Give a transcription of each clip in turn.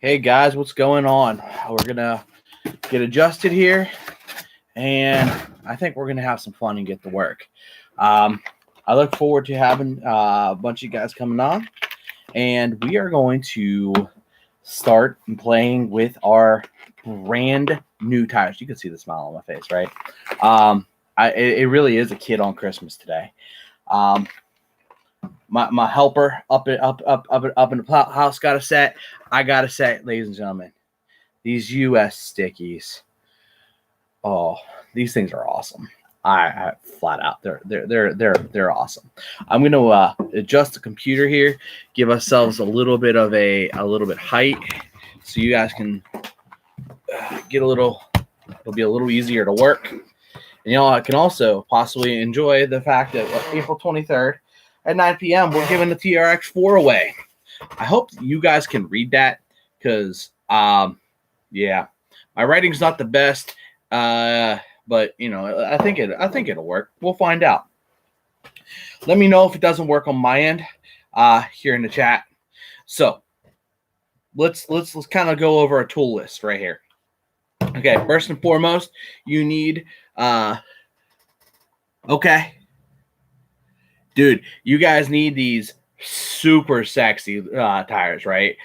Hey guys, what's going on? We're gonna get adjusted here, and I think we're gonna have some fun and get to work. I look forward to having a bunch of you guys coming on, and we are going to start playing with our brand new tires. You can see the smile on my face, right? It really is a kid on Christmas today. My helper up in the house got a set. I got a set, ladies and gentlemen. These US stickies. Oh, these things are awesome. I flat out, they're awesome. I'm gonna adjust the computer here, give ourselves a little bit height, so you guys can get a little. It'll be a little easier to work, and I can also possibly enjoy the fact that April 23rd at 9 p.m. we're giving the TRX4 away. I hope you guys can read that because yeah, my writing's not the best, but I think it'll work. We'll find out. Let me know if it doesn't work on my end here in the chat. So let's kind of go over a tool list right here. Okay, first and foremost, you need okay. Dude, you guys need these super sexy tires, right?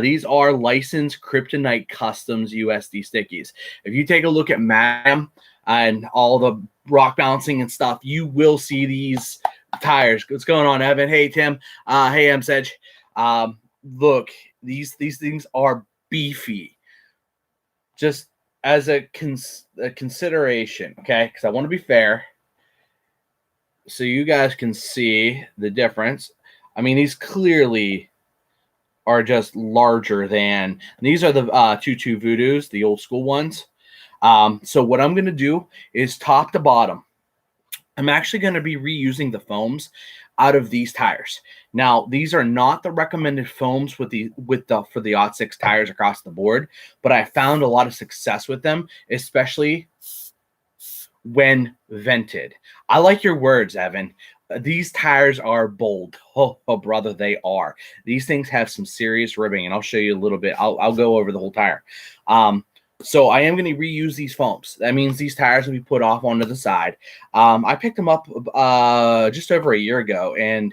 These are licensed Kryptonite Kustoms USD stickies. If you take a look at Madam and all the rock bouncing and stuff, you will see these tires. What's going on, Evan? Hey, Tim. Hey, M. Sedge. Look, these things are beefy. Just as a consideration, okay? Because I want to be fair, so you guys can see the difference. I mean, these clearly are just larger than. These are the 2.2 Voodoos, the old school ones. So what I'm going to do is top to bottom, I'm actually going to be reusing the foams out of these tires. Now, these are not the recommended foams for the Ottsix tires across the board, but I found a lot of success with them, especially when vented. I like your words, Evan. These tires are bold. Oh, brother, they are. These things have some serious ribbing, and I'll show you a little bit. I'll go over the whole tire. So I am going to reuse these foams. That means these tires will be put off onto the side. I picked them up just over a year ago, and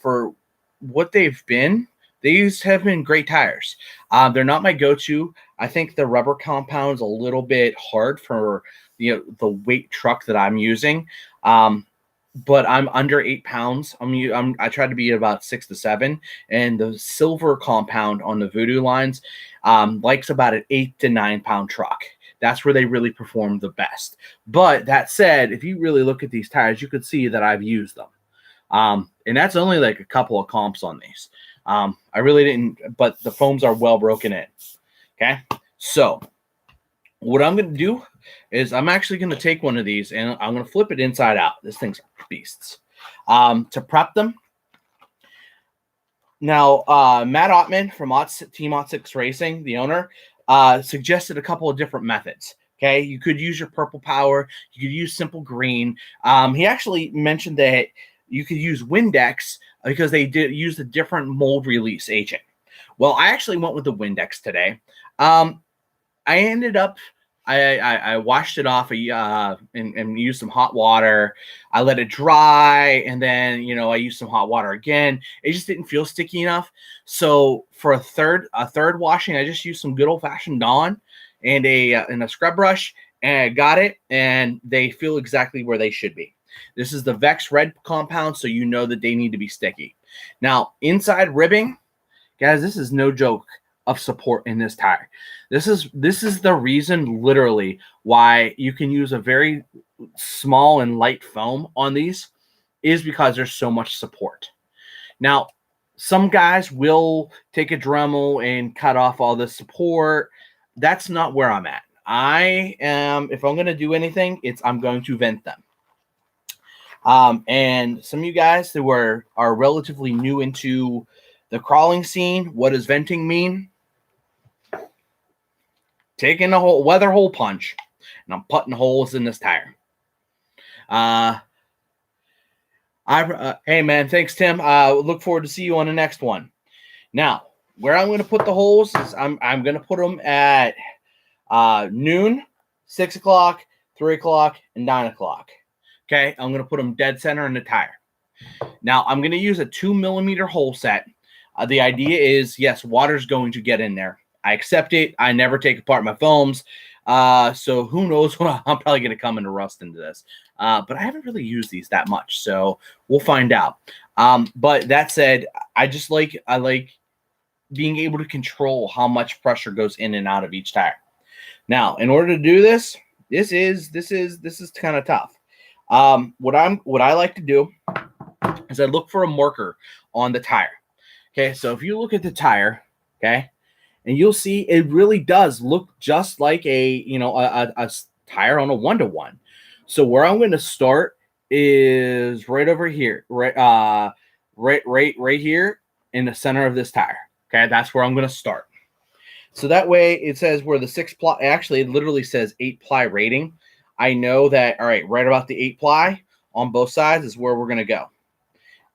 for what they've been, these have been great tires. They're not my go-to. I think the rubber compound is a little bit hard for the weight truck that I'm using. But I'm under 8 pounds. I try to be about 6 to 7, and the silver compound on the Voodoo lines likes about an 8 to 9 pound truck. That's where they really perform the best. But that said, if you really look at these tires, you could see that I've used them. And that's only like a couple of comps on these. I really didn't, but the foams are well broken in. Okay, so what I'm going to do is I'm actually going to take one of these and I'm going to flip it inside out. This thing's beasts. To prep them. Now, Matt Ottman from Team Ottsix Racing, the owner, suggested a couple of different methods. Okay, you could use your purple power. You could use simple green. He actually mentioned that you could use Windex because they did use a different mold release agent. Well, I actually went with the Windex today. I ended up, I washed it off and used some hot water. I let it dry, and then I used some hot water again. It just didn't feel sticky enough. So for a third washing, I just used some good old fashioned Dawn and a scrub brush, and I got it, and they feel exactly where they should be. This is the Vex Red compound, so you know that they need to be sticky. Now, inside ribbing, guys, this is no joke of support in this tire. This is the reason literally why you can use a very small and light foam on these, is because there's so much support. Now, some guys will take a Dremel and cut off all the support. That's not where I'm at. If I'm going to do anything, I'm going to vent them. And some of you guys who are relatively new into the crawling scene, what does venting mean? Taking a weather hole punch, and I'm putting holes in this tire. Hey man, thanks Tim. Look forward to see you on the next one. Now, where I'm going to put the holes is I'm going to put them at noon, 6 o'clock, 3 o'clock, and 9 o'clock. Okay, I'm going to put them dead center in the tire. Now, I'm going to use a 2mm hole set. The idea is, yes, water's going to get in there. I accept it. I never take apart my foams. So who knows when I'm probably going to come into rust into this. But I haven't really used these that much, so we'll find out. But that said, I like being able to control how much pressure goes in and out of each tire. Now, in order to do this, this is kind of tough. What I like to do is I look for a marker on the tire. Okay, so if you look at the tire, okay, and you'll see it really does look just like a tire on a 1-to-1. So where I'm going to start is right over here, right here in the center of this tire. Okay, that's where I'm going to start. So that way it says where the 6-ply, actually it literally says 8-ply rating. I know that, all right, right about the 8-ply on both sides is where we're going to go.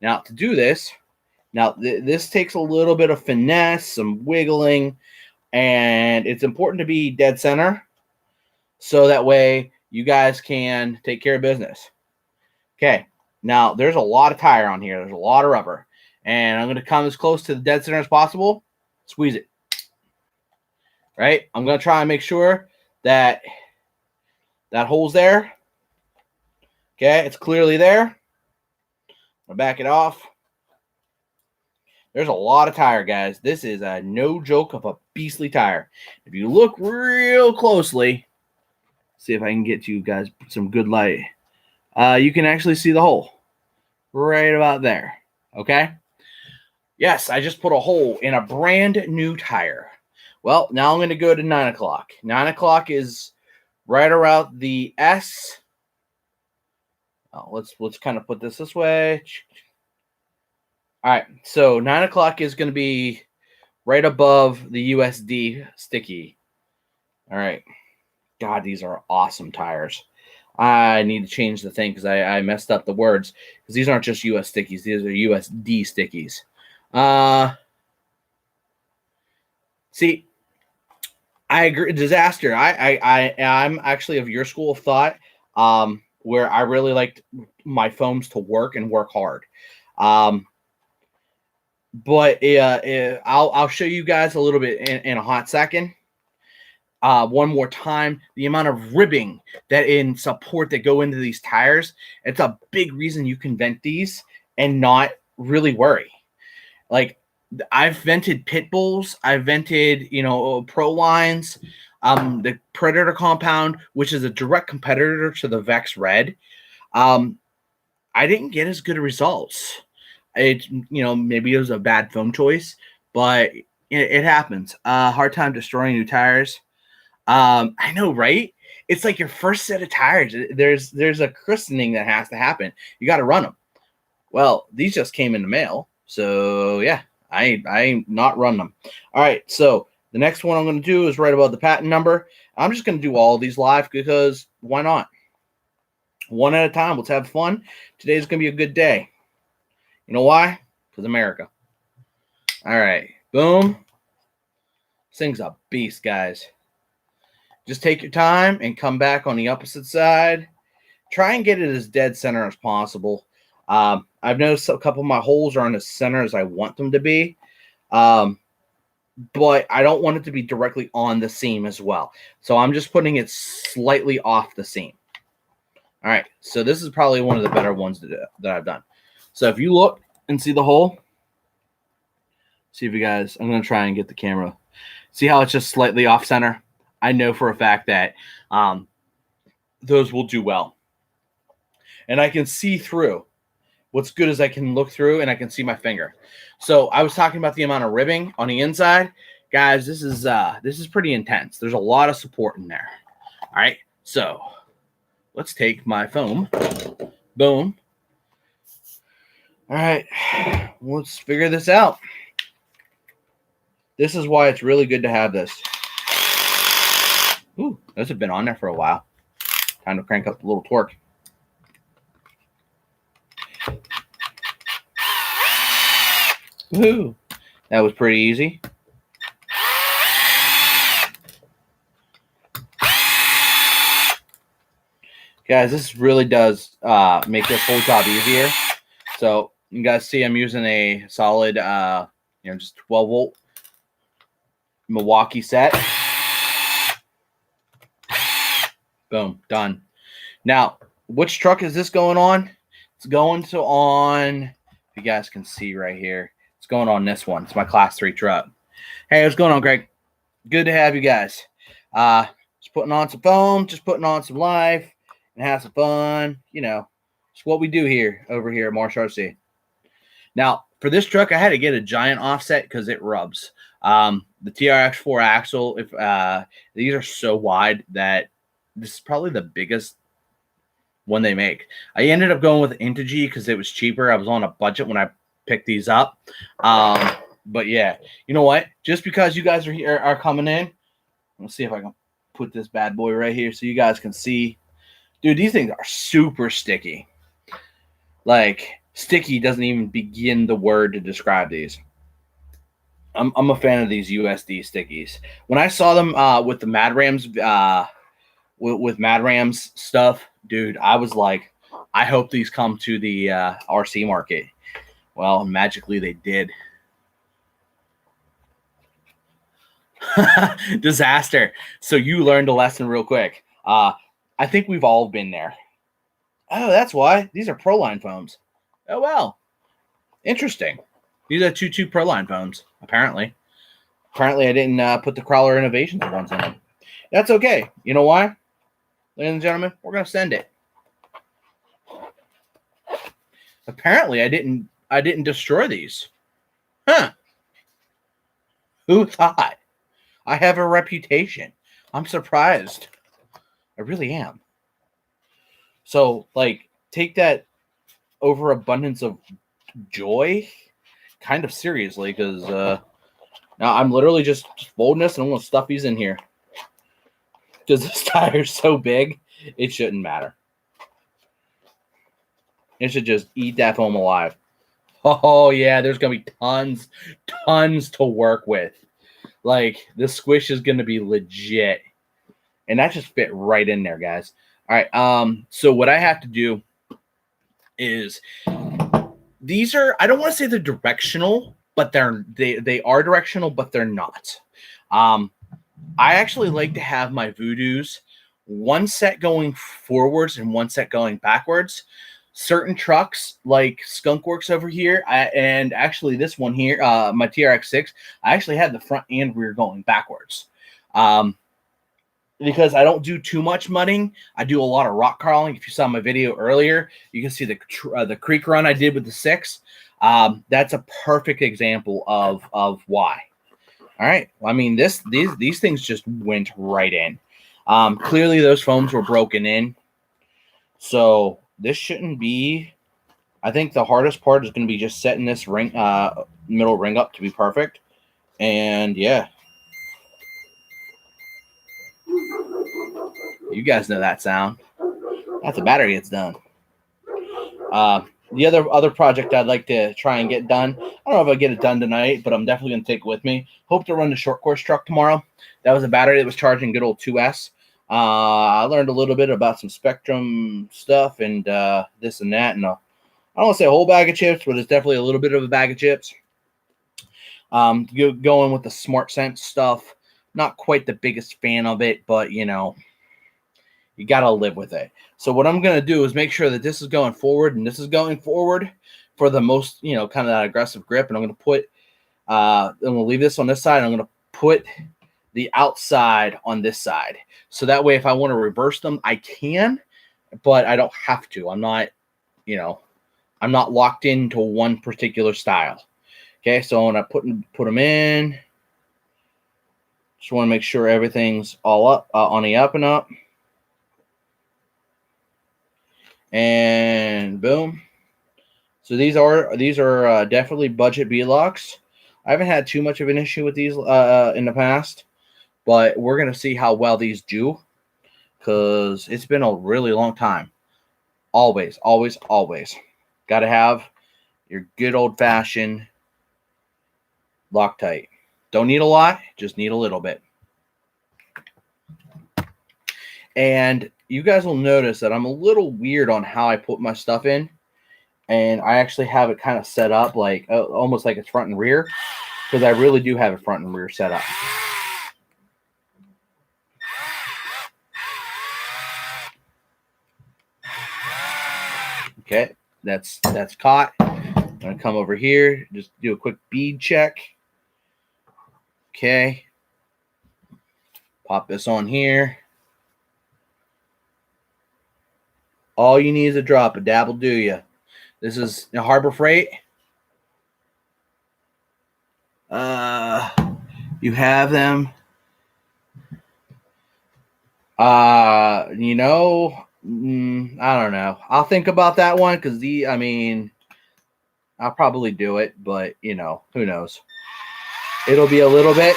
Now to do this, this takes a little bit of finesse, some wiggling, and it's important to be dead center so that way you guys can take care of business. Okay, now there's a lot of tire on here. There's a lot of rubber, and I'm going to come as close to the dead center as possible. Squeeze it. Right? I'm going to try and make sure that that hole's there. Okay, it's clearly there. I'll back it off. There's a lot of tire, guys. This is a no joke of a beastly tire. If you look real closely, see if I can get you guys some good light. You can actually see the hole right about there. Okay? Yes, I just put a hole in a brand new tire. Well, now I'm going to go to 9 o'clock. 9 o'clock is right around the S. Oh, let's kind of put this way. All right, so 9 o'clock is going to be right above the USD sticky. All right. God, these are awesome tires. I need to change the thing because I messed up the words. Because these aren't just US stickies. These are USD stickies. See, I agree. Disaster. I'm actually of your school of thought where I really liked my foams to work and work hard. But I'll show you guys a little bit in a hot second. One more time, the amount of ribbing that in support that go into these tires, it's a big reason you can vent these and not really worry. Like, I've vented pit bulls, I've vented, pro lines, the Predator compound, which is a direct competitor to the Vex Red. I didn't get as good results. It, maybe it was a bad foam choice, but it happens. Hard time destroying new tires. I know, right? It's like your first set of tires. There's a christening that has to happen. You got to run them. Well, these just came in the mail, so yeah, I not run them. All right, so the next one I'm going to do is right above the patent number. I'm just going to do all of these live because why not? One at a time. Let's have fun. Today's going to be a good day. You know why? Because America. All right, boom. This thing's a beast, guys. Just take your time and come back on the opposite side. Try and get it as dead center as possible. I've noticed a couple of my holes are in the center as I want them to be. But I don't want it to be directly on the seam as well. So I'm just putting it slightly off the seam. All right, so this is probably one of the better ones that I've done. So if you look and see the hole, see if you guys, I'm going to try and get the camera. See how it's just slightly off center? I know for a fact that those will do well. And I can see through. What's good is I can look through and I can see my finger. So I was talking about the amount of ribbing on the inside. Guys, this is pretty intense. There's a lot of support in there. All right, so let's take my foam. Boom. All right, let's figure this out. This is why it's really good to have this. Ooh, those have been on there for a while. Time to crank up a little torque. Woohoo! That was pretty easy. Guys, this really does make this whole job easier. So you guys see I'm using a solid, just 12 volt Milwaukee set. Boom, done. Now, which truck is this going on? It's going to on, if you guys can see right here, it's going on this one. It's my Class 3 truck. Hey, what's going on, Greg? Good to have you guys. Just putting on some foam, just putting on some life, and have some fun. It's what we do over here at Marsh RC. Now, for this truck, I had to get a giant offset because it rubs. The TRX4 axle, these are so wide that this is probably the biggest one they make. I ended up going with Integy because it was cheaper. I was on a budget when I picked these up. But yeah, you know what? Just because you guys are coming in, let's see if I can put this bad boy right here so you guys can see. Dude, these things are super sticky. Like, sticky doesn't even begin the word to describe these. I'm a fan of these USD stickies. When I saw them with the Mad Rams, with Mad Rams stuff, dude, I was like, I hope these come to the RC market. Well, magically they did. Disaster. So you learned a lesson real quick. I think we've all been there. Oh, that's why. These are Proline foams. Oh, well. Interesting. These are 2.2 Proline foams, apparently. Apparently, I didn't put the Crawler Innovations ones in them. That's okay. You know why? Ladies and gentlemen, we're going to send it. Apparently, I didn't destroy these. Huh. Who thought? I have a reputation. I'm surprised. I really am. So, like, take that overabundance of joy kind of seriously, because now I'm literally just folding this and I'm going to stuff these in here. Because this tire's so big, it shouldn't matter. It should just eat that foam alive. Oh, yeah, there's going to be tons to work with. Like, this squish is going to be legit. And that just fit right in there, guys. All right, so what I have to do is, these are, I don't want to say they're directional, but they are directional, but they're not. I actually like to have my Voodoos one set going forwards and one set going backwards. Certain trucks, like Skunkworks over here, and actually this one here, my TRX6, I actually had the front and rear going backwards. Because I don't do too much mudding. I do a lot of rock crawling. If you saw my video earlier, you can see the creek run I did with the 6. That's a perfect example of why. All right. Well, I mean, these things just went right in. Clearly, those foams were broken in. So this shouldn't be. I think the hardest part is going to be just setting this middle ring up to be perfect. And yeah. You guys know that sound. That's the battery gets done. The other project I'd like to try and get done, I don't know if I'll get it done tonight, but I'm definitely going to take it with me. Hope to run the short course truck tomorrow. That was a battery that was charging good old 2S. I learned a little bit about some Spectrum stuff and this and that. And I don't want to say a whole bag of chips, but it's definitely a little bit of a bag of chips. Going with the Smart Sense stuff. Not quite the biggest fan of it, but, you got to live with it. So what I'm going to do is make sure that this is going forward and this is going forward for the most, kind of that aggressive grip. And I'm going to put, I'm going to leave this on this side. I'm going to put the outside on this side. So that way, if I want to reverse them, I can, but I don't have to. I'm not, I'm not locked into one particular style. Okay. So I'm going to put them in. Just want to make sure everything's all up, on the up and up. And boom. So these are definitely budget B-locks. I haven't had too much of an issue with these in the past, but we're going to see how well these do, because it's been a really long time. Always, always, always. Got to have your good old-fashioned Loctite. Don't need a lot, just need a little bit. And you guys will notice that I'm a little weird on how I put my stuff in. And I actually have it kind of set up like almost like it's front and rear, because I really do have it front and rear set up. Okay, that's caught. I'm gonna come over here, just do a quick bead check. Okay, pop this on here. All you need is a drop. A dab will do you. This is Harbor Freight. You have them. You know, I don't know. I'll think about that one because I'll probably do it, but you know, who knows? It'll be a little bit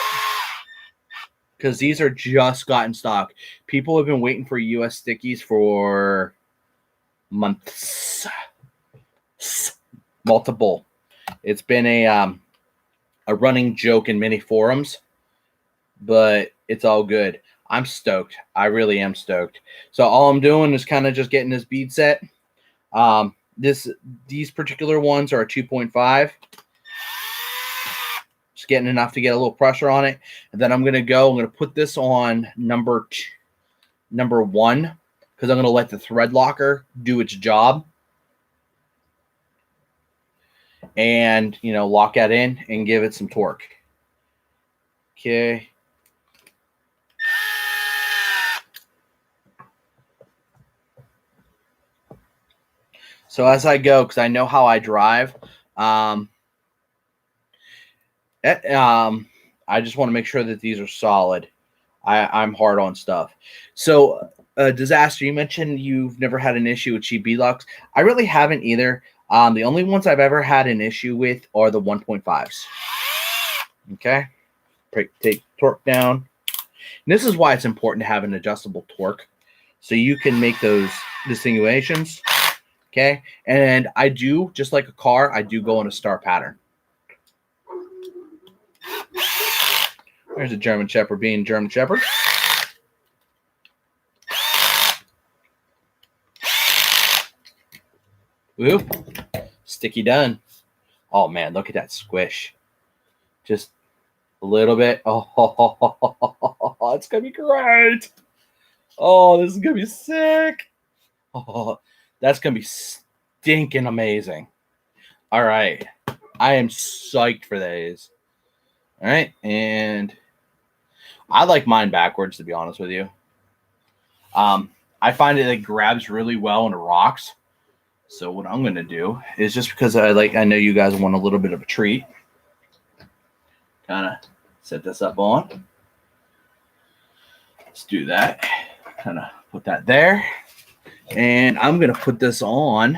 because these are just got in stock. People have been waiting for US stickies for months, multiple. It's been a running joke in many forums, but it's all good. I'm stoked. I really am stoked. So all I'm doing is kind of just getting this bead set. These particular ones are a 2.5. Just getting enough to get a little pressure on it. And then I'm going to put this on number 1 because I'm going to let the thread locker do its job. And, lock that in and give it some torque. Okay. So as I go, because I know how I drive, I just want to make sure that these are solid. I'm hard on stuff. So, Disaster, you mentioned you've never had an issue with cheap bead locks. I really haven't either. The only ones I've ever had an issue with are the 1.5s. Okay. Take torque down. And this is why it's important to have an adjustable torque, so you can make those distinguishations. Okay. And I do, just like a car, I do go on a star pattern. There's a German Shepherd being German Shepherd. Woo. Sticky done. Oh, man, look at that squish. Just a little bit. Oh, it's going to be great. Oh, this is going to be sick. Oh, that's going to be stinking amazing. All right. I am psyched for these. All right. And I like mine backwards, to be honest with you. I find it grabs really well into rocks. So what I'm going to do is, just because I know you guys want a little bit of a treat, kind of set this up on. Let's do that. Kind of put that there. And I'm going to put this on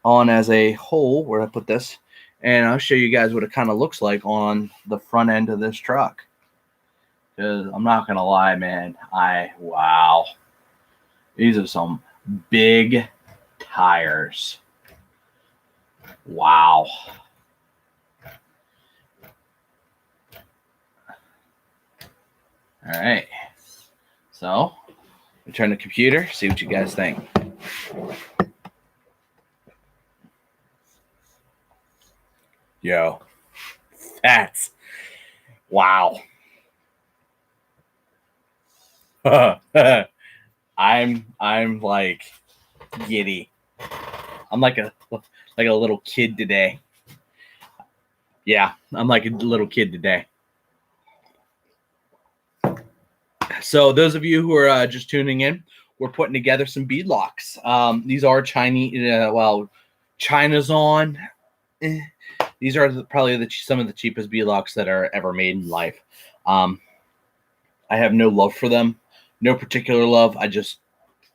as a hole where I put this. And I'll show you guys what it kind of looks like on the front end of this truck. Because I'm not going to lie, man. Wow. These are some big tires. Wow. All right. So, return the computer, see what you guys think. Yo. That's wow. I'm like giddy. I'm like a little kid today. Yeah, I'm like a little kid today. So those of you who are just tuning in, we're putting together some bead locks. These are Chinese. China's on. These are probably some of the cheapest bead locks that are ever made in life. I have no love for them. No particular love. I just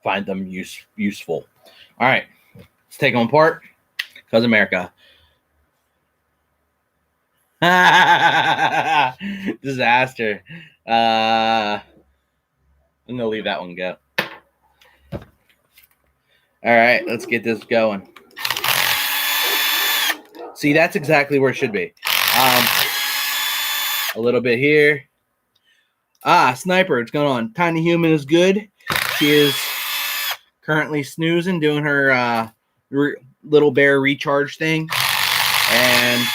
find them useful. All right. Let's take them apart. Because America. Disaster. I'm going to leave that one go. All right. Let's get this going. See, that's exactly where it should be. A little bit here. Sniper, what's going on? Tiny Human is good. She is currently snoozing, doing her little bear recharge thing. And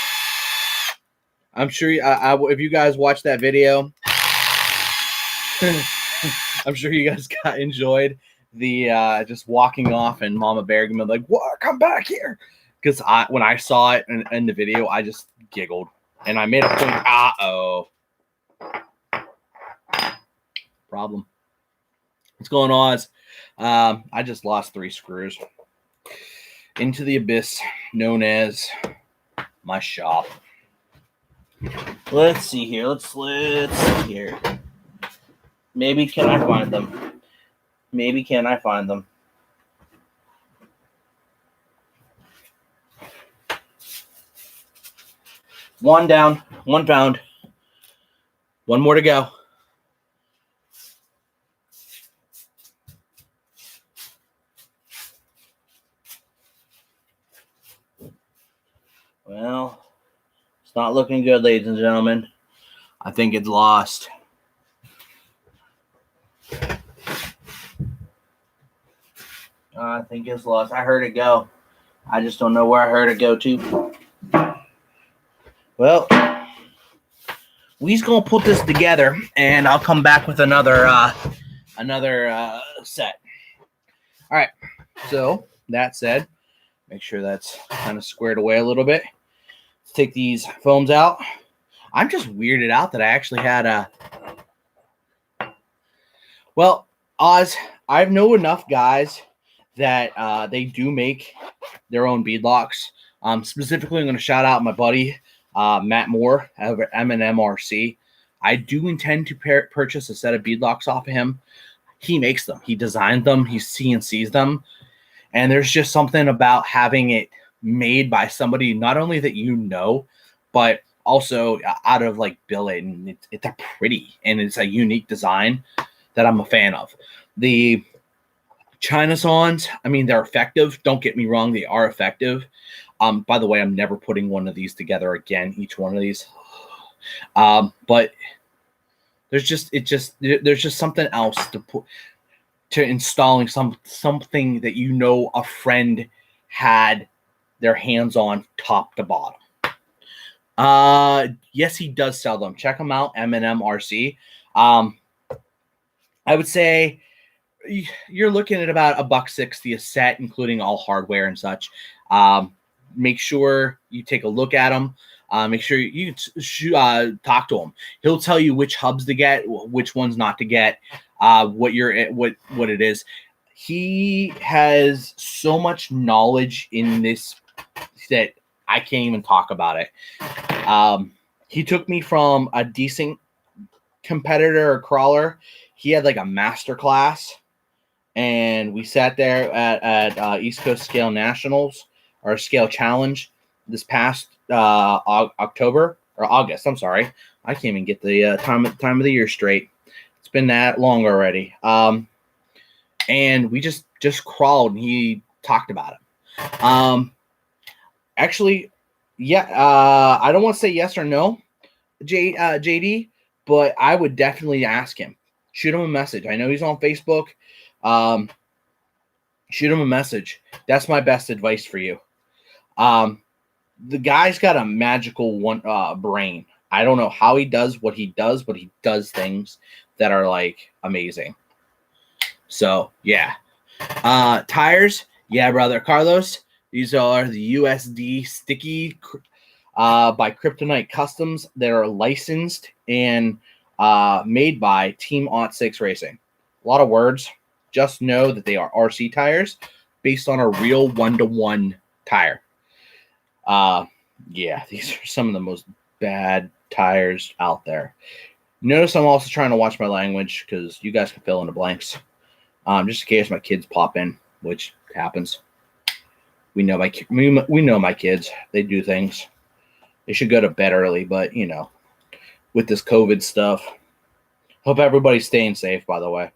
I'm sure if you guys watched that video, I'm sure you guys enjoyed the just walking off and Mama Bear gonna be like, "What? Come back here!" Because when I saw it in the video, I just giggled and I made a point. Problem. What's going on? I just lost 3 screws into the abyss known as my shop. Let's see here. Let's see here. Maybe can I find them? Maybe can I find them? One down, 1 found. 1 more to go. Well, it's not looking good, ladies and gentlemen. I think it's lost. I think it's lost. I heard it go. I just don't know where I heard it go to. Well, we's gonna put this together, and I'll come back with another set. All right. So that said, make sure that's kind of squared away a little bit. Let's take these foams out. I'm just weirded out that I actually had a. Well, Oz, I know enough guys that they do make their own beadlocks. Specifically, I'm going to shout out my buddy Matt Moore over M&MRC. I do intend to purchase a set of beadlocks off of him. He makes them. He designed them. He CNCs them. And there's just something about having it made by somebody not only that you know, but also out of like billet. And it's a pretty and it's a unique design that I'm a fan of. The China Sons, I mean, they're effective. Don't get me wrong. They are effective. By the way, I'm never putting one of these together again, each one of these. But there's just something else to installing something that you know a friend had their hands on top to bottom. Yes, he does sell them. Check them out, M&MRC. I would say you're looking at about $1.60 a set, including all hardware and such. Make sure you take a look at them. Make sure you talk to him. He'll tell you which hubs to get, which ones not to get, what it is. He has so much knowledge in this that I can't even talk about it. He took me from a decent competitor or crawler. He had like a master class, and we sat there at East Coast Scale Nationals or Scale Challenge this past October or August. I'm sorry, I can't even get the time of the year straight. It's been that long already. And we just crawled, and he talked about it. Actually, yeah. I don't want to say yes or no, JD, but I would definitely ask him. Shoot him a message. I know he's on Facebook. Shoot him a message. That's my best advice for you. The guy's got a magical brain. I don't know how he does what he does, but he does things that are like amazing. So yeah. Tires. Yeah, brother Carlos. These are the USD sticky by Kryptonite Kustoms. They're licensed and made by Team Ottsix Racing. A lot of words. Just know that they are RC tires based on a real 1-to-1 tire. Yeah, these are some of the most bad tires out there. Notice I'm also trying to watch my language because you guys can fill in the blanks. Just in case my kids pop in, which happens. We know my kids. They do things. They should go to bed early, but you know, with this COVID stuff. Hope everybody's staying safe, by the way.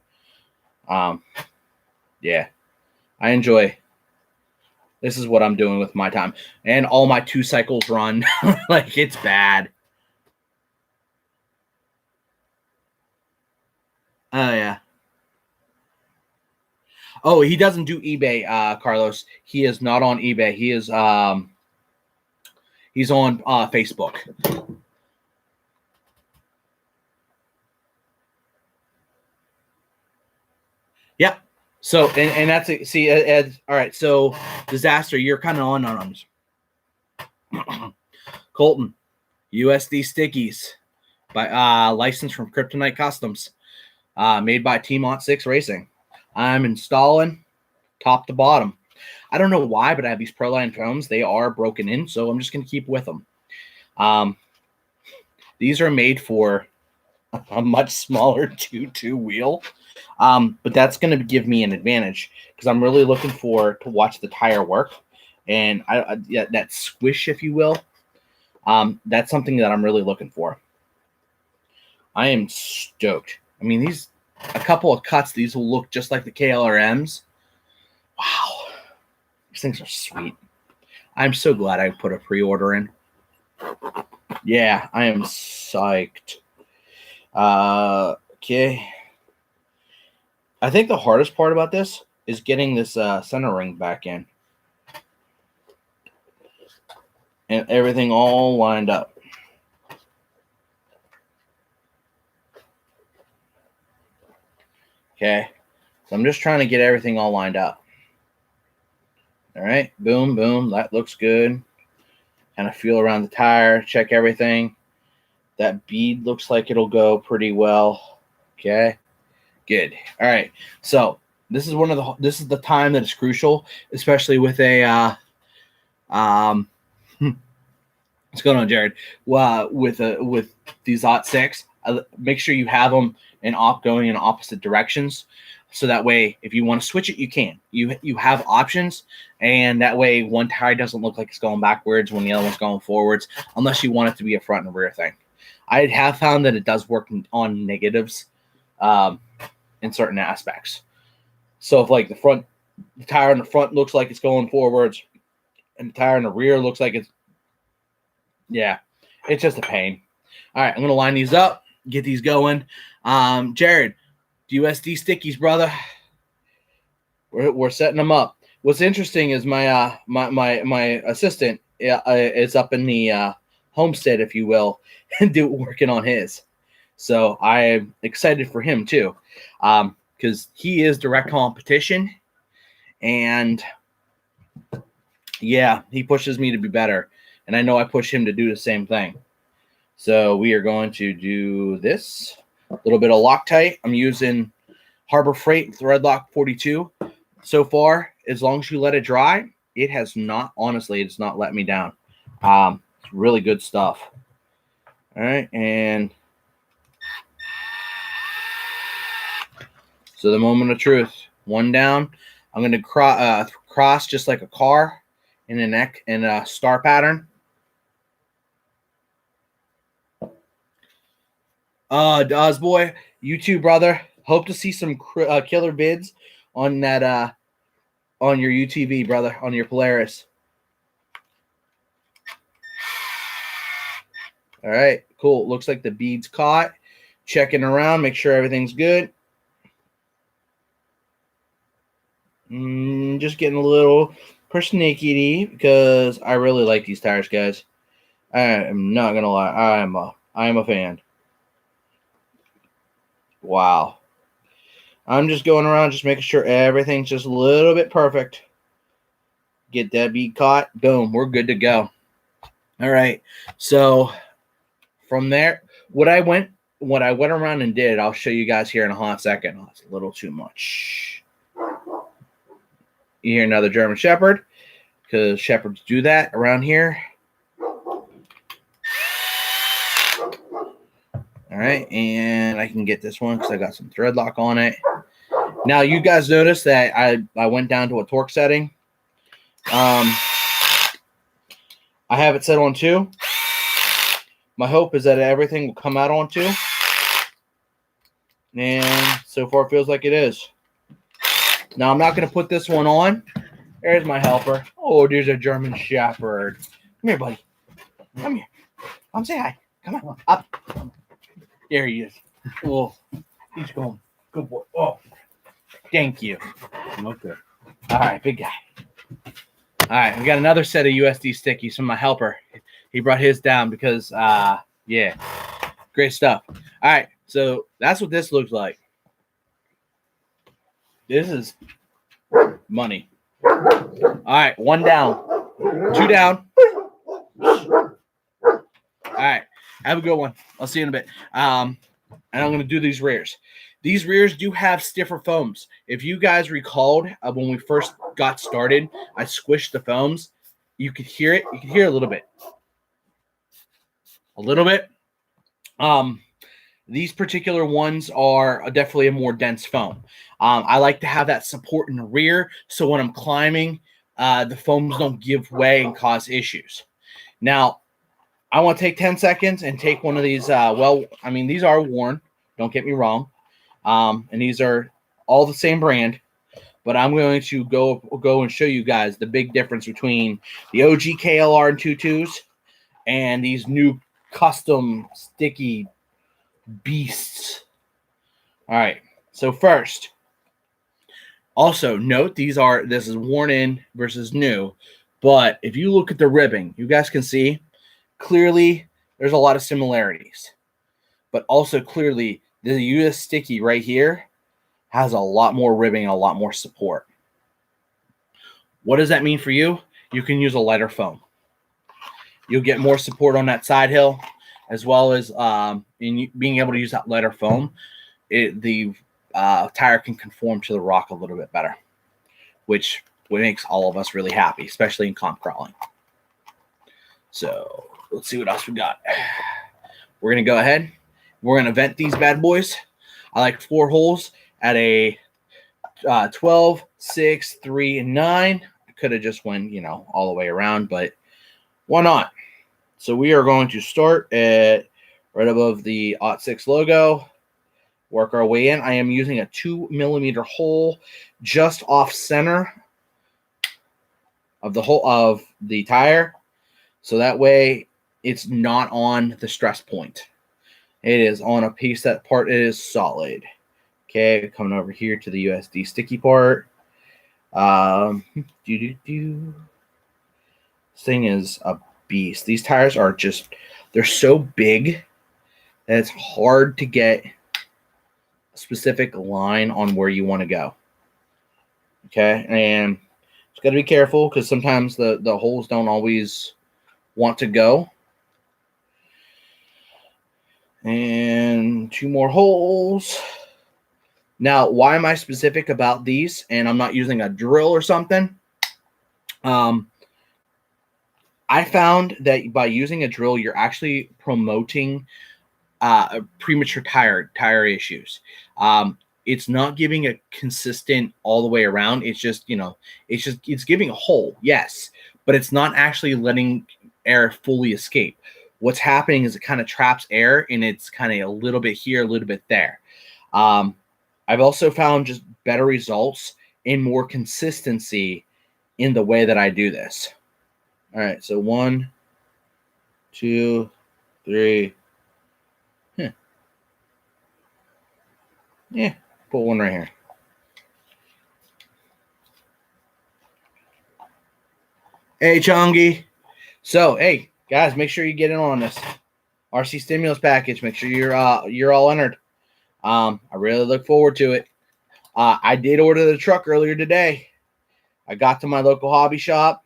Yeah, I enjoy. This is what I'm doing with my time, and all my 2 cycles run. Like it's bad. Oh yeah. Oh, he doesn't do eBay, Carlos. He is not on eBay. He's on Facebook. Yep. So and that's it. See, Ed, all right. So disaster, you're kind of on Colton, USD stickies by license from Kryptonite Customs, made by Team Ottsix Racing. I'm installing top to bottom. I don't know why, but I have these Proline foams. They are broken in, so I'm just going to keep with them. These are made for a much smaller 2.2 wheel, but that's going to give me an advantage because I'm really looking to watch the tire work, and yeah, that squish, if you will. That's something that I'm really looking for. I am stoked. I mean, a couple of cuts, these will look just like the KLRMs. Wow. These things are sweet. I'm so glad I put a pre-order in. Yeah, I am psyched. Okay. I think the hardest part about this is getting this center ring back in. And everything all lined up. Okay. So I'm just trying to get everything all lined up. All right. Boom, boom. That looks good. Kind of feel around the tire. Check everything. That bead looks like it'll go pretty well. Okay. Good. All right. So this is the time that is crucial, especially with a what's going on, Jared? With these Ottsix, make sure you have them going in opposite directions, so that way if you want to switch it, you can. You have options, and that way one tire doesn't look like it's going backwards when the other one's going forwards, unless you want it to be a front and rear thing. I have found that it does work on negatives, in certain aspects. So if like the tire in the front looks like it's going forwards, and the tire in the rear looks like it's it's just a pain. All right, I'm gonna line these up, get these going. Jared, USD stickies, brother. We're setting them up. What's interesting is my assistant is up in the homestead, if you will, and working on his. So I'm excited for him too, because he is direct competition, and yeah, he pushes me to be better. And I know I push him to do the same thing. So we are going to do this. A little bit of Loctite. I'm using Harbor Freight Threadlock 42. So far, as long as you let it dry, it's not let me down. It's really good stuff. All right, and so the moment of truth. One down. I'm going to cross just like a car in a star pattern. Dozboy, you too, brother. Hope to see some killer bids on that on your UTV, brother, on your Polaris. All right, cool. Looks like the bead's caught. Checking around, make sure everything's good. Just getting a little persnickety because I really like these tires, guys. I am not gonna lie. I am a fan. Wow. I'm just going around, just making sure everything's just a little bit perfect. Get that bead caught. Boom. We're good to go. All right. So from there, what I went around and did, I'll show you guys here in a hot second. Oh, it's a little too much. You hear another German Shepherd, because Shepherds do that around here. All right, and I can get this one because I got some thread lock on it. Now, you guys notice that I went down to a torque setting. I have it set on 2. My hope is that everything will come out on 2. And so far it feels like it is. Now, I'm not going to put this one on. There's my helper. Oh, there's a German Shepherd. Come here, buddy. Come here. Come say hi. Come on. Up. There he is. Oh, he's going. Good boy. Oh, thank you. Okay. All right, big guy. All right, we got another set of USD stickies from my helper. He brought his down because, yeah, great stuff. All right, so that's what this looks like. This is money. All right, one down, two down. All right, have a good one. I'll see you in a bit. And I'm going to do these rears. These rears do have stiffer foams. If you guys recalled when we first got started, I squished the foams. You could hear it. You could hear a little bit. A little bit. These particular ones are definitely a more dense foam. I like to have that support in the rear, so when I'm climbing, the foams don't give way and cause issues. Now, I want to take 10 seconds and take one of these. These are worn. Don't get me wrong. And these are all the same brand. But I'm going to go and show you guys the big difference between the OG KLR and 22s and these new custom sticky beasts. All right. So first, also note this is worn in versus new. But if you look at the ribbing, you guys can see clearly there's a lot of similarities. But also clearly the US sticky right here has a lot more ribbing and a lot more support. What does that mean for you? You can use a lighter foam. You'll get more support on that side hill, as well as in being able to use that lighter foam. The tire can conform to the rock a little bit better, which makes all of us really happy, especially in comp crawling. So let's see what else we got. We're going to go ahead. We're going to vent these bad boys. I like 4 holes at a 12, 6, 3, and 9. I could have just went, all the way around, but why not? So we are going to start at right above the Ottsix logo, work our way in. I am using a 2mm hole just off center of the hole of the tire, so that way it's not on the stress point. It is on a piece that part is solid. Okay, coming over here to the USD sticky part. This thing is a beast. These tires are they're so big that it's hard to get a specific line on where you want to go. Okay, and just got to be careful because sometimes the holes don't always want to go. And 2 more holes. Now, why am I specific about these and I'm not using a drill or something? I found that by using a drill, you're actually promoting premature tire issues. It's not giving a consistent all the way around. It's just, it's giving a hole, yes, but it's not actually letting air fully escape. What's happening is it kind of traps air and it's kind of a little bit here, a little bit there. I've also found just better results and more consistency in the way that I do this. All right, so 1, 2, 3. Yeah, put one right here. Hey, Chongi. So, hey, guys, make sure you get in on this RC stimulus package. Make sure you're all entered. I really look forward to it. I did order the truck earlier today. I got to my local hobby shop.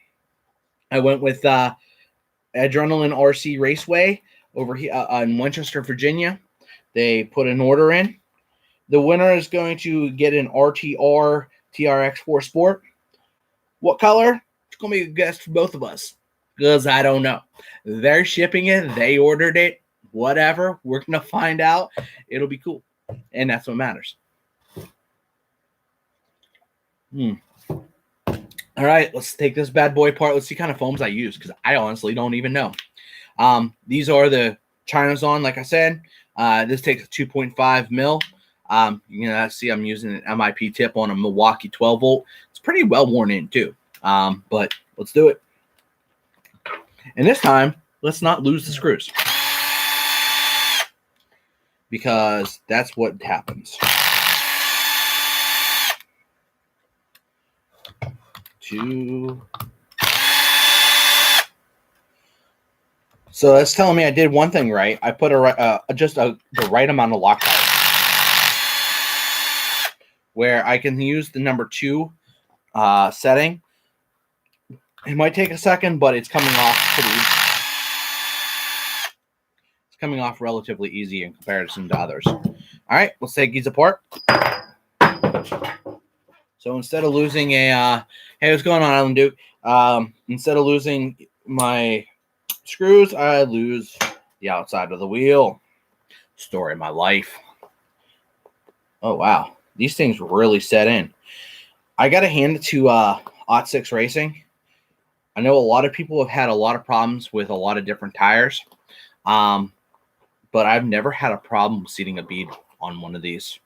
I went with Adrenaline RC Raceway over here in Winchester, Virginia. They put an order in. The winner is going to get an RTR TRX4 Sport. What color? It's going to be a guess for both of us because I don't know. They're shipping it. They ordered it. Whatever. We're going to find out. It'll be cool. And that's what matters. All right, let's take this bad boy apart. Let's see what kind of foams I use because I honestly don't even know. These are the China's on, like I said. This takes a 2.5 mil. You can see I'm using an MIP tip on a Milwaukee 12 volt. It's pretty well worn in too. But let's do it. And this time, let's not lose the screws because that's what happens. 2. So that's telling me I did one thing right. I put the right amount of Loctite, where I can use the number 2 setting. It might take a second, but it's coming off relatively easy in comparison to others. All right, let's take these apart. So instead of losing hey, what's going on, Island Duke? Instead of losing my screws, I lose the outside of the wheel. Story of my life. Oh, wow. These things really set in. I got to hand it to Ottsix Racing. I know a lot of people have had a lot of problems with a lot of different tires, but I've never had a problem seating a bead on one of these.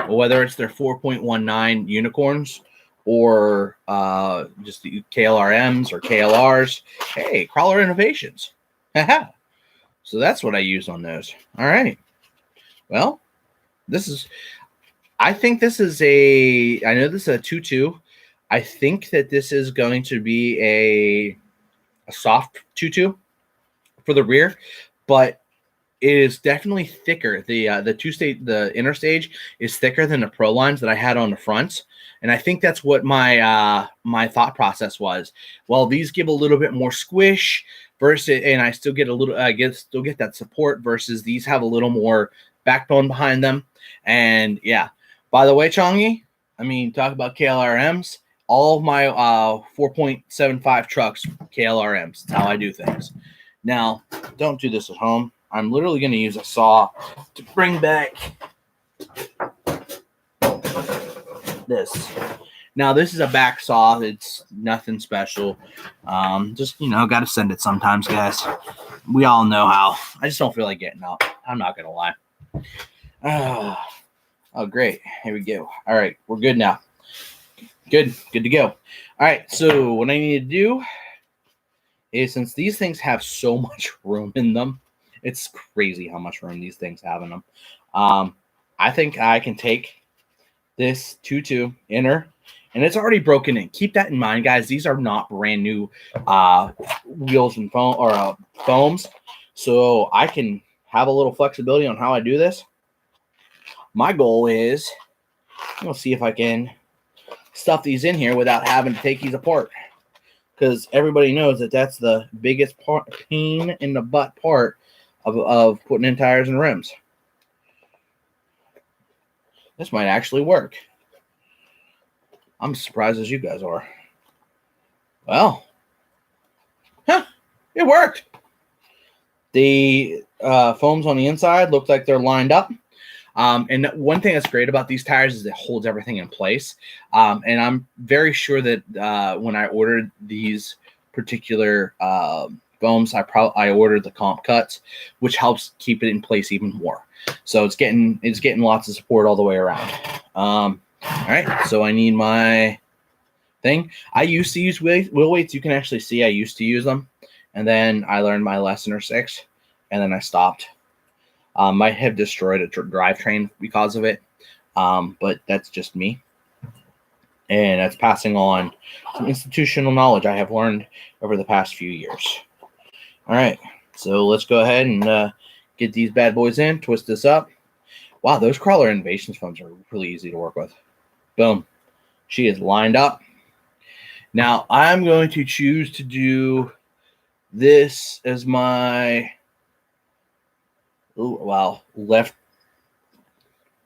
Whether it's their 4.19 unicorns or just the KLRMs or KLRs. Hey, Crawler Innovations. So that's what I use on those. All right. Well, I think this is I know this is a 2.2. I think that this is going to be a soft 2.2 for the rear, but it is definitely thicker. The inner stage is thicker than the Pro lines that I had on the fronts, and I think that's what my my thought process was. Well, these give a little bit more squish versus, and I still get a little, still get that support versus these have a little more backbone behind them. And yeah, by the way, Chongi, I mean, talk about KLRMs. All of my 4.75 trucks, KLRMs. That's how I do things. Now, don't do this at home. I'm literally going to use a saw to bring back this. Now, this is a back saw. It's nothing special. Just, got to send it sometimes, guys. We all know how. I just don't feel like getting up. I'm not going to lie. Oh, great. Here we go. All right. We're good now. Good to go. All right, so what I need to do is, since these things have so much room in them, it's crazy how much room these things have in them. I think I can take this 2.2 inner, and it's already broken in. Keep that in mind, guys. These are not brand new wheels and foams, so I can have a little flexibility on how I do this. My goal is, we'll see if I can stuff these in here without having to take these apart, because everybody knows that that's the biggest pain in the butt part of putting in tires and rims. This might actually work. I'm as surprised as you guys are. Well, it worked. The foams on the inside look like they're lined up. And one thing that's great about these tires is it holds everything in place. And I'm very sure that when I ordered these particular foams, I ordered the comp cuts, which helps keep it in place even more. So it's getting lots of support all the way around. All right, so I need my thing. I used to use wheel weights. You can actually see I used to use them, and then I learned my lesson or 6, and then I stopped. Might have destroyed a drivetrain because of it, but that's just me. And that's passing on some institutional knowledge I have learned over the past few years. All right, so let's go ahead and get these bad boys in, twist this up. Wow, those Crawler Innovations foams are really easy to work with. Boom. She is lined up. Now, I'm going to choose to do this as my left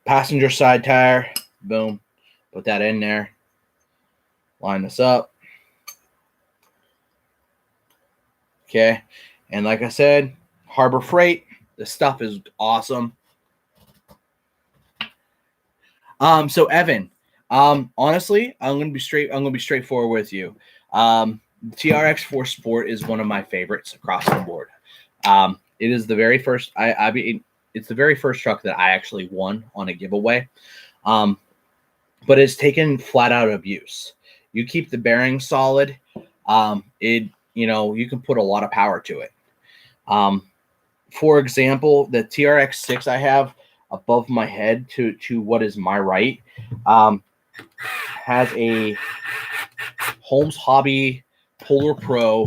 passenger side tire. Boom. Put that in there. Line this up. Okay. And like I said, Harbor Freight. This stuff is awesome. So Evan, honestly, I'm gonna be straightforward with you. The TRX4 Sport is one of my favorites across the board. It is the very first. It's the very first truck that I actually won on a giveaway. But it's taken flat out abuse. You keep the bearings solid. You can put a lot of power to it. For example, the TRX6 I have above my head to what is my right has a Holmes Hobby Polar Pro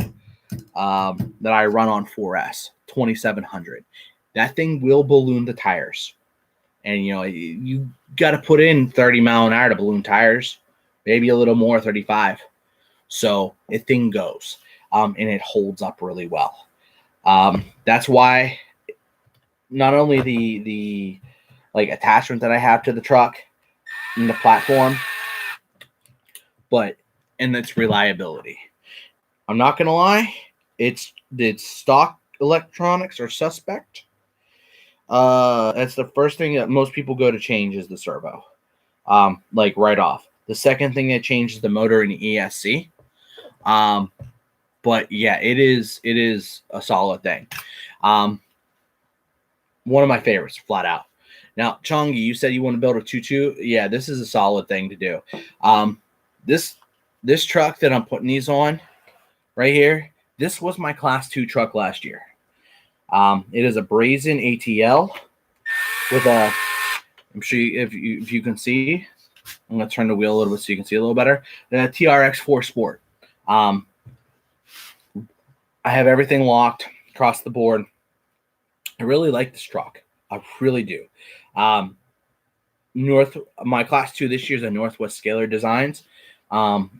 that I run on 4S 2700. That thing will balloon the tires, and you got to put in 30 mile an hour to balloon tires, maybe a little more, 35. So the thing goes, and it holds up really well. That's why not only the like attachment that I have to the truck and the platform, but and its reliability. I'm not gonna lie, it's stock electronics are suspect. That's the first thing that most people go to change is the servo, like right off. The second thing that changes the motor and the ESC. But yeah, it is a solid thing. One of my favorites, flat out. Now, Chongi, you said you want to build a 2.2. Yeah, this is a solid thing to do. This truck that I'm putting these on right here, this was my Class 2 truck last year. It is a brazen ATL with a, I'm sure if you can see, I'm going to turn the wheel a little bit so you can see a little better. The TRX4 Sport. I have everything locked across the board. I really like this truck. I really do. My Class 2 this year is a Northwest Scalar Designs.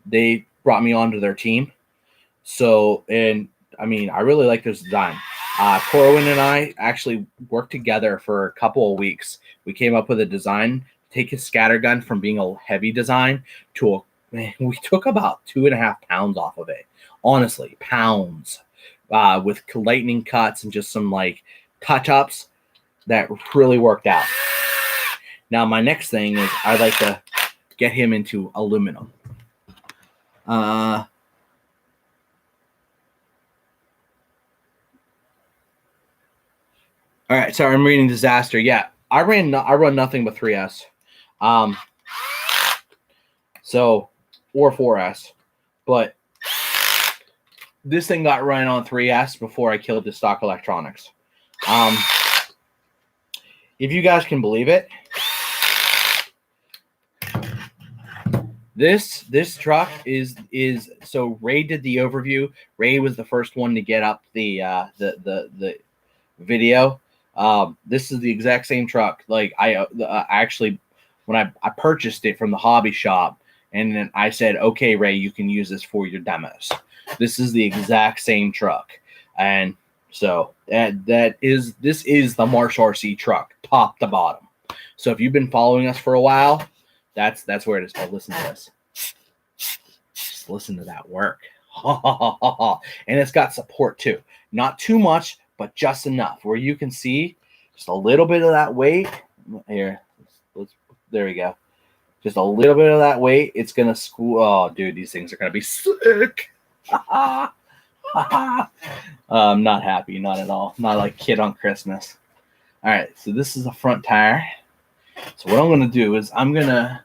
They brought me onto their team. So, and I mean, I really like this design. Corwin and I actually worked together for a couple of weeks. We came up with a design, take his scattergun from being a heavy design to we took about 2.5 pounds off of it. Honestly, pounds. With lightning cuts and just some like touch-ups that really worked out. Now, my next thing is I'd like to get him into aluminum. All right, sorry, I'm reading Disaster. Yeah, I run nothing but 3S. So, or 4S. But this thing got running on 3S before I killed the stock electronics. If you guys can believe it, this truck is so Ray did the overview. Ray was the first one to get up the video. This is the exact same truck. Like I actually, when I purchased it from the hobby shop, and then I said, okay, Ray, you can use this for your demos. This is the exact same truck. And so this is the Marsh RC truck, top to bottom. So if you've been following us for a while, that's where it is. Oh, listen to this. Just listen to that work. And it's got support too. Not too much, but just enough where you can see just a little bit of that weight. Here, there we go. Just a little bit of that weight. It's gonna school. Oh, dude, these things are gonna be sick. I'm not happy, not at all. Not like kid on Christmas. All right, so this is a front tire. So what I'm gonna do is I'm gonna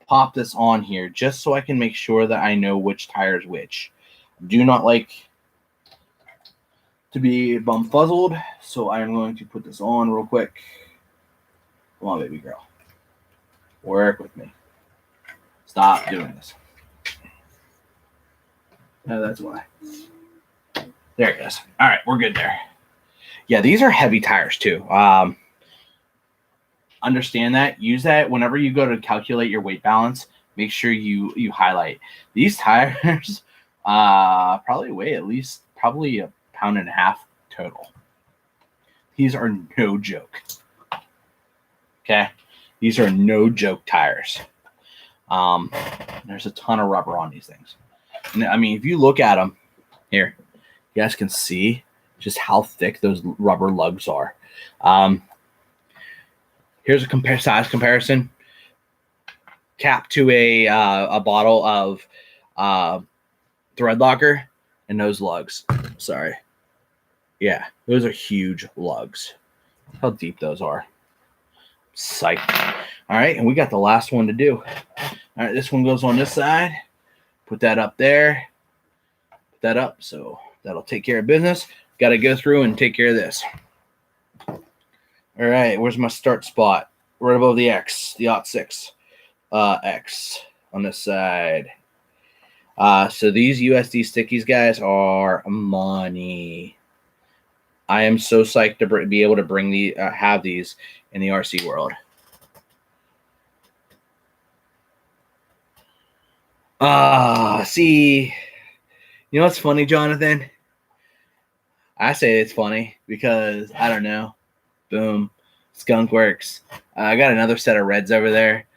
pop this on here just so I can make sure that I know which tire is which. Do not like to be bumfuzzled, so I'm going to put this on real quick. Come on, baby girl. Work with me. Stop doing this. No, that's why. There it goes. All right, we're good there. Yeah, these are heavy tires too. Understand that. Use that whenever you go to calculate your weight balance. Make sure you highlight. These tires probably weigh at least probably 1.5 pounds total. These are no joke. Okay, these are no joke tires. There's a ton of rubber on these things. And I mean, if you look at them here, you guys can see just how thick those rubber lugs are. Here's a size comparison. Cap to a bottle of thread locker and those lugs. Sorry. Yeah, those are huge lugs. How deep those are. Psych. All right, and we got the last one to do. All right, this one goes on this side. Put that up there. Put that up, so that'll take care of business. Got to go through and take care of this. All right, where's my start spot? Right above the X, the Ottsix X on this side. So these USD stickies, guys, are money. I am so psyched to be able to bring have these in the RC world. See, you know what's funny, Jonathan? I say it's funny because I don't know. Boom, skunk works. I got another set of reds over there.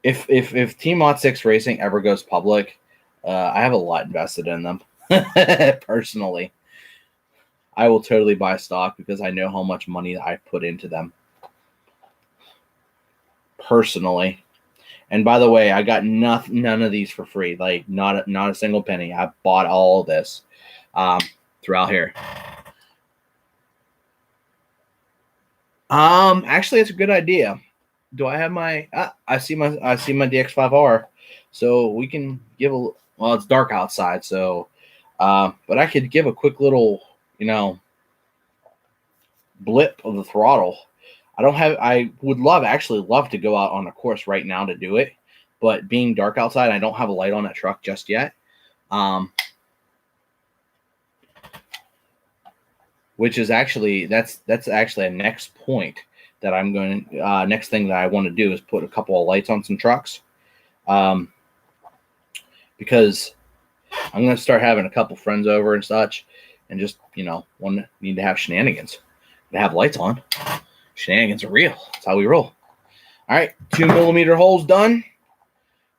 If Team Ottsix Racing ever goes public, I have a lot invested in them. Personally, I will totally buy stock because I know how much money I put into them. Personally, and by the way, I got none of these for free. Like not a single penny. I bought all of this throughout here. Actually, it's a good idea. Do I have my? I see my DX5R, so we can give a. Well, it's dark outside, so, but I could give a quick little, blip of the throttle. I would actually love to go out on a course right now to do it, but being dark outside, I don't have a light on that truck just yet. Which is actually that's actually a next point that I'm going. Next thing that I want to do is put a couple of lights on some trucks, because I'm going to start having a couple friends over and such, and just need to have shenanigans, to have lights on. Shenanigans are real. That's how we roll. All right, 2mm holes done.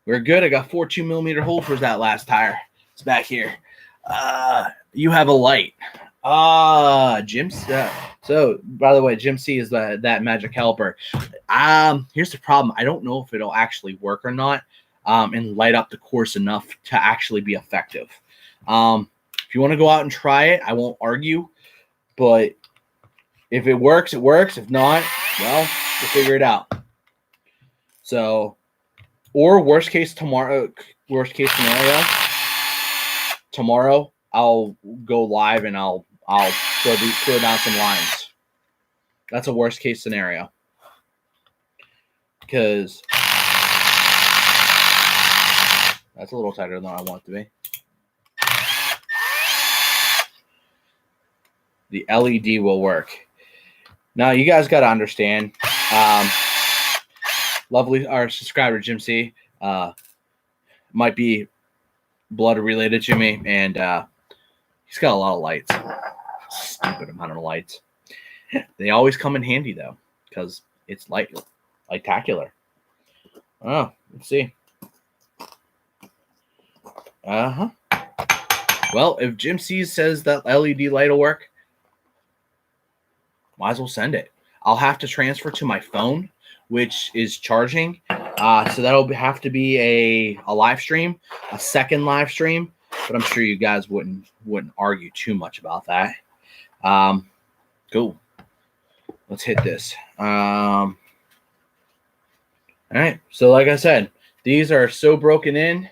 We're good. I got 4 2mm holes for that last tire. It's back here. You have a light. Jim. So by the way, Jim C is that magic helper. Here's the problem. I don't know if it'll actually work or not, and light up the course enough to actually be effective. If you want to go out and try it, I won't argue, but if it works, it works. If not, well, we'll figure it out. So, or worst case scenario, tomorrow I'll go live and I'll throw down some lines. That's a worst case scenario, because that's a little tighter than I want it to be. The LED will work. Now you guys got to understand. Lovely, our subscriber Jim C might be blood related to me, and he's got a lot of lights. Stupid amount of lights. They always come in handy though, because it's lightacular. Oh, let's see. Well, if Jim C says that LED light will work, might as well send it. I'll have to transfer to my phone, which is charging. So that'll have to be a live stream, a second live stream. But I'm sure you guys wouldn't argue too much about that. Cool. Let's hit this. All right. So like I said, these are so broken in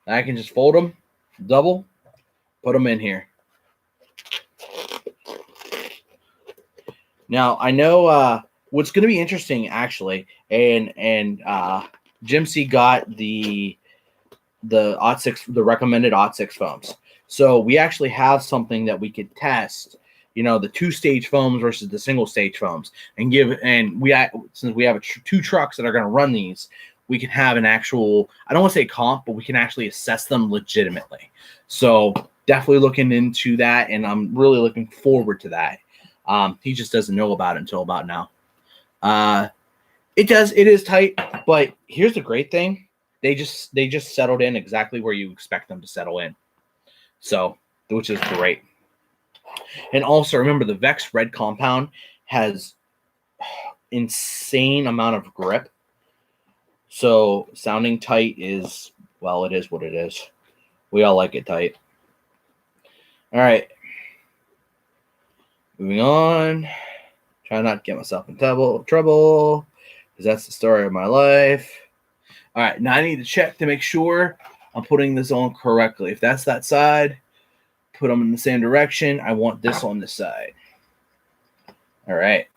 that I can just fold them, double, put them in here. Now I know what's going to be interesting actually, and Jim C got the Ottsix, the recommended Ottsix foams. So we actually have something that we could test, the 2-stage foams versus the single-stage foams, and since we have 2 trucks that are going to run these, we can have an actual, I don't want to say comp, but we can actually assess them legitimately. So definitely looking into that, and I'm really looking forward to that. He just doesn't know about it until about now. It is tight, but here's the great thing. They just settled in exactly where you expect them to settle in. So, which is great. And also remember, the Vex Red compound has insane amount of grip. So sounding tight is, well, it is what it is. We all like it tight. All right. Moving on. Try not to get myself in trouble, because that's the story of my life. All right, now I need to check to make sure I'm putting this on correctly. If that's that side, put them in the same direction. I want this on this side. All right.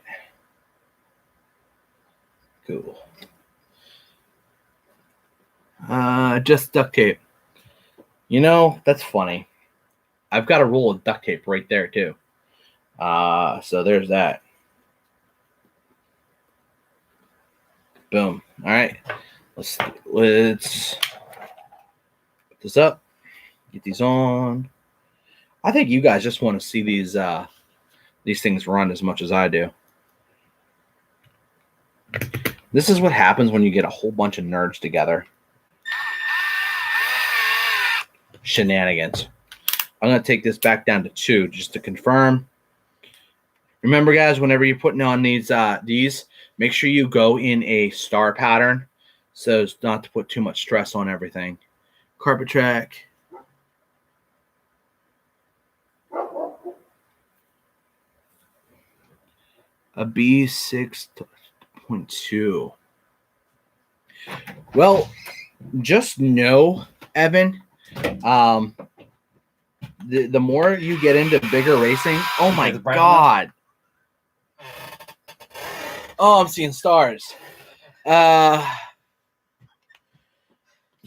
Cool. Just duct tape. You know, that's funny. I've got a roll of duct tape right there too. So there's that. Boom. All right. Let's put this up. Get these on. I think you guys just want to see these things run as much as I do. This is what happens when you get a whole bunch of nerds together. Shenanigans. I'm going to take this back down to 2 just to confirm. Remember, guys, whenever you're putting on these, make sure you go in a star pattern so as not to put too much stress on everything. Carpet track. A B6.2. Well, just know, Evan, the more you get into bigger racing, oh my God. Oh, I'm seeing stars. You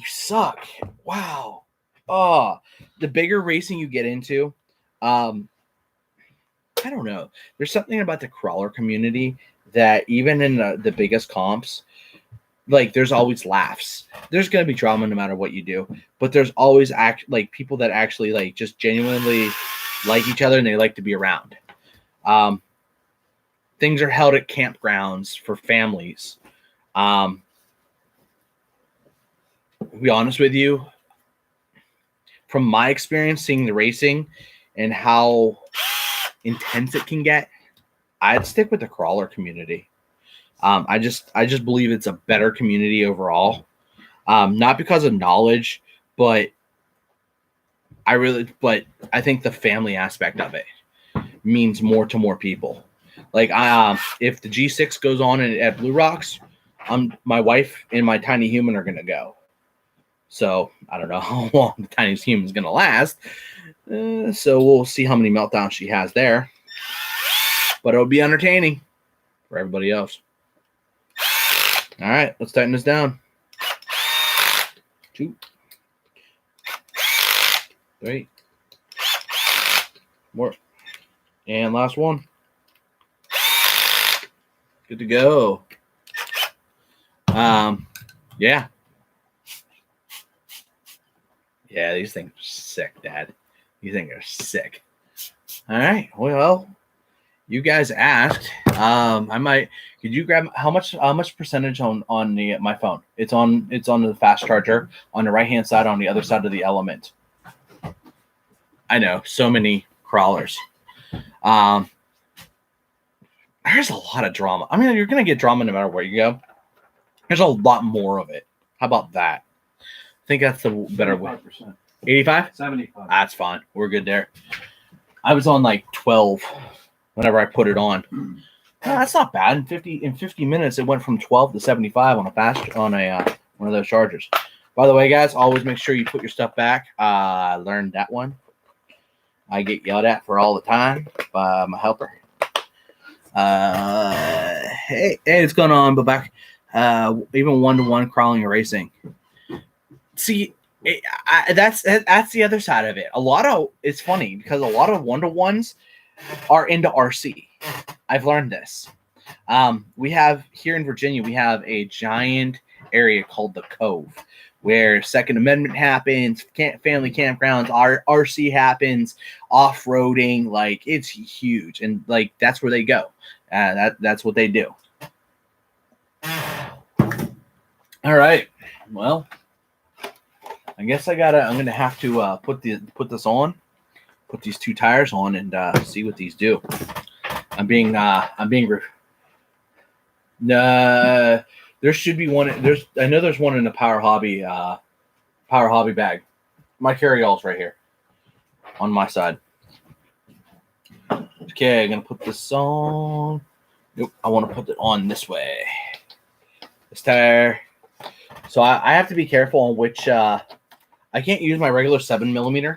suck. Wow. Oh, the bigger racing you get into, I don't know. There's something about the crawler community that even in the biggest comps, like there's always laughs. There's going to be drama no matter what you do, but there's always people that actually like just genuinely like each other and they like to be around. Things are held at campgrounds for families. To be honest with you, from my experience seeing the racing and how intense it can get, I'd stick with the crawler community. I just believe it's a better community overall. Not because of knowledge, but I think the family aspect of it means more to more people. Like if the G6 goes on at Blue Rocks, my wife and my tiny human are gonna go. So I don't know how long the tiny human is gonna last. So we'll see how many meltdowns she has there. But it'll be entertaining for everybody else. All right, let's tighten this down. 2, 3, more, and last one. Good to go. Yeah. Yeah, these things are sick, Dad. These things are sick. All right. Well, you guys asked. Could you grab how much percentage on my phone? It's on the fast charger on the right hand side on the other side of the element. I know, so many crawlers. There's a lot of drama. I mean, you're gonna get drama no matter where you go. There's a lot more of it. How about that? I think that's the better way. 85? 75. That's fine. We're good there. I was on like 12 whenever I put it on. That's not bad. In 50 minutes, it went from 12 to 75 on one of those chargers. By the way, guys, always make sure you put your stuff back. I learned that one. I get yelled at for all the time by my helper. Hey, what's going on? But back, even 1-to-1 crawling and racing. See, that's the other side of it. It's funny because a lot of 1-to-1s are into RC. I've learned this. We have here in Virginia, we have a giant area called the Cove, where Second Amendment happens, family campgrounds, RC happens, off-roading. Like, it's huge, and like that's where they go. That's what they do. All right. Well, I guess I'm gonna have to put this on, put these 2 tires on, and see what these do. There should be one. I know there's one in the Power Hobby bag. My carry-all's right here on my side. Okay, I'm gonna put this on. Nope, I want to put it on this way. This tire. So I have to be careful on which. I can't use my regular 7mm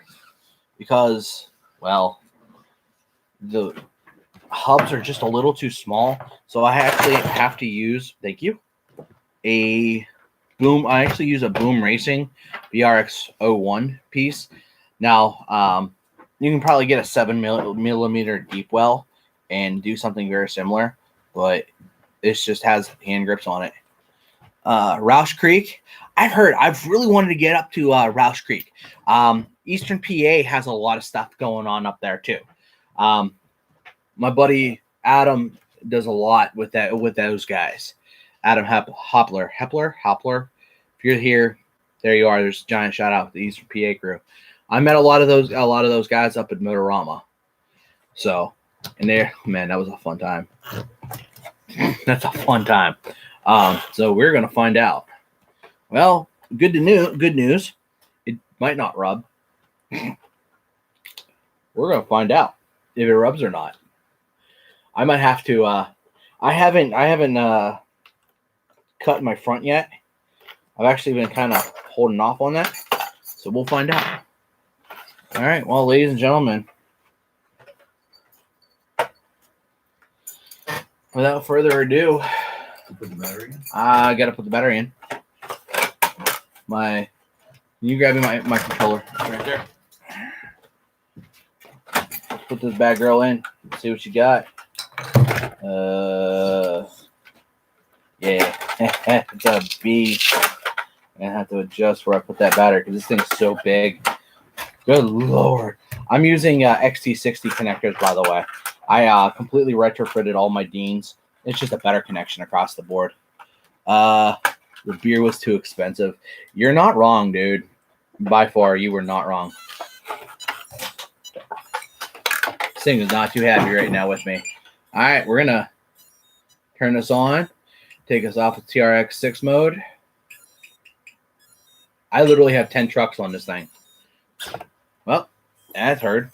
because, well, the hubs are just a little too small. So I actually have to use. Thank you. A Boom. I actually use a Boom Racing BRX01 piece. Now, you can probably get a 7 millimeter deep well and do something very similar, but this just has hand grips on it. Roush Creek. I've really wanted to get up to Roush Creek. Eastern PA has a lot of stuff going on up there too. My buddy Adam does a lot with those guys. Adam Hopler. If you're here, there you are. There's a giant shout out to the Eastern PA crew. I met a lot of those guys up at Motorama. So, and there, man, that was a fun time. That's a fun time. So we're gonna find out. Well, good news. It might not rub. We're gonna find out if it rubs or not. I might have to. I haven't cut my front yet. I've actually been kind of holding off on that, so we'll find out. All right, well, ladies and gentlemen, without further ado, put the battery in? I gotta put the battery in. Can you grab me my controller right there? Let's put this bad girl in. See what you got. Yeah, it's a bead. I'm gonna have to adjust where I put that battery because this thing's so big. Good Lord. I'm using XT60 connectors, by the way. I completely retrofitted all my Deans. It's just a better connection across the board. The beer was too expensive. You're not wrong, dude. By far, you were not wrong. This thing is not too happy right now with me. All right, we're going to turn this on. Take us off of TRX 6 mode. I literally have 10 trucks on this thing. Well, that's heard.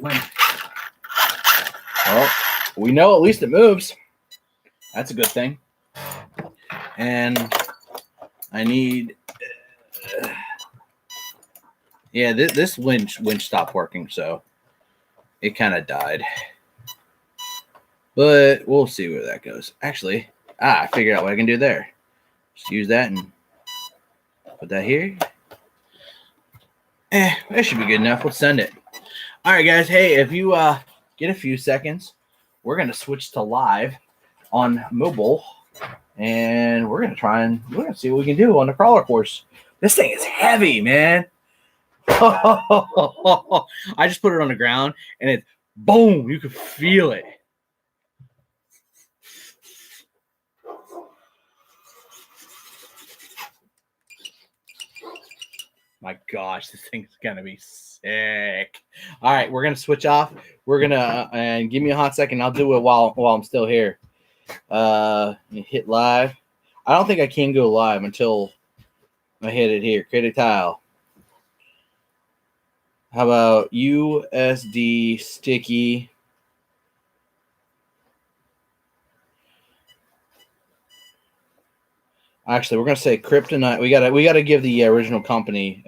Well, we know at least it moves. That's a good thing. And I need... yeah, this winch stopped working, so it kind of died. But we'll see where that goes. Actually, I figured out what I can do there. Just use that and put that here. That should be good enough. Let's send it. All right, guys. Hey, if you get a few seconds, we're going to switch to live on mobile. And we're going to see what we can do on the crawler course. This thing is heavy, man. I just put it on the ground and it's boom. You can feel it. My gosh, this thing's gonna be sick. All right, we're gonna switch off. We're gonna and give me a hot second. I'll do it while I'm still here. Hit live. I don't think I can go live until I hit it here. Create a tile. How about USD sticky? Actually, we're gonna say Kryptonite. We gotta give the original company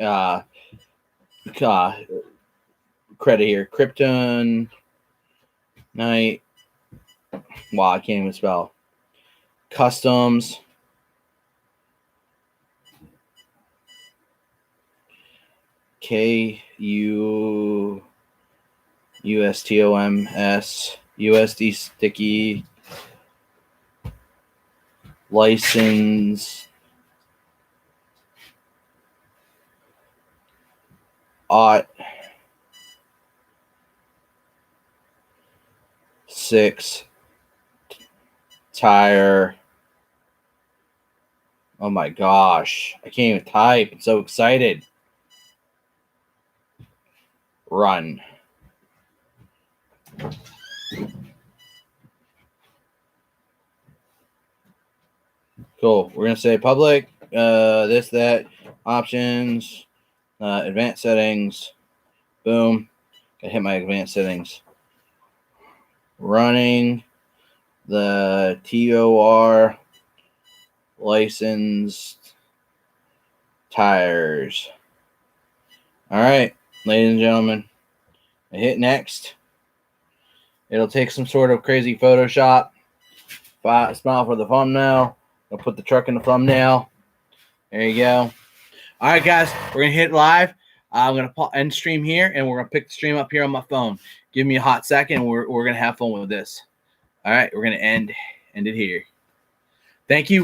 credit here. Kryptonite. Wow, I can't even spell. Kustoms. KUSTOMS. USD sticky. License. Ottsix. Tire. Oh my gosh. I can't even type. I'm so excited. Run. Cool. We're going to say public, this, that, options, advanced settings. Boom. I hit my advanced settings. Running the TOR licensed tires. All right, ladies and gentlemen, I hit next. It'll take some sort of crazy Photoshop Smile for the thumbnail. I'll put the truck in the thumbnail. There you go. All right, guys, we're gonna hit live. I'm gonna end stream here, and we're gonna pick the stream up here on my phone. Give me a hot second. We're gonna have fun with this. All right, we're gonna end it here. Thank you.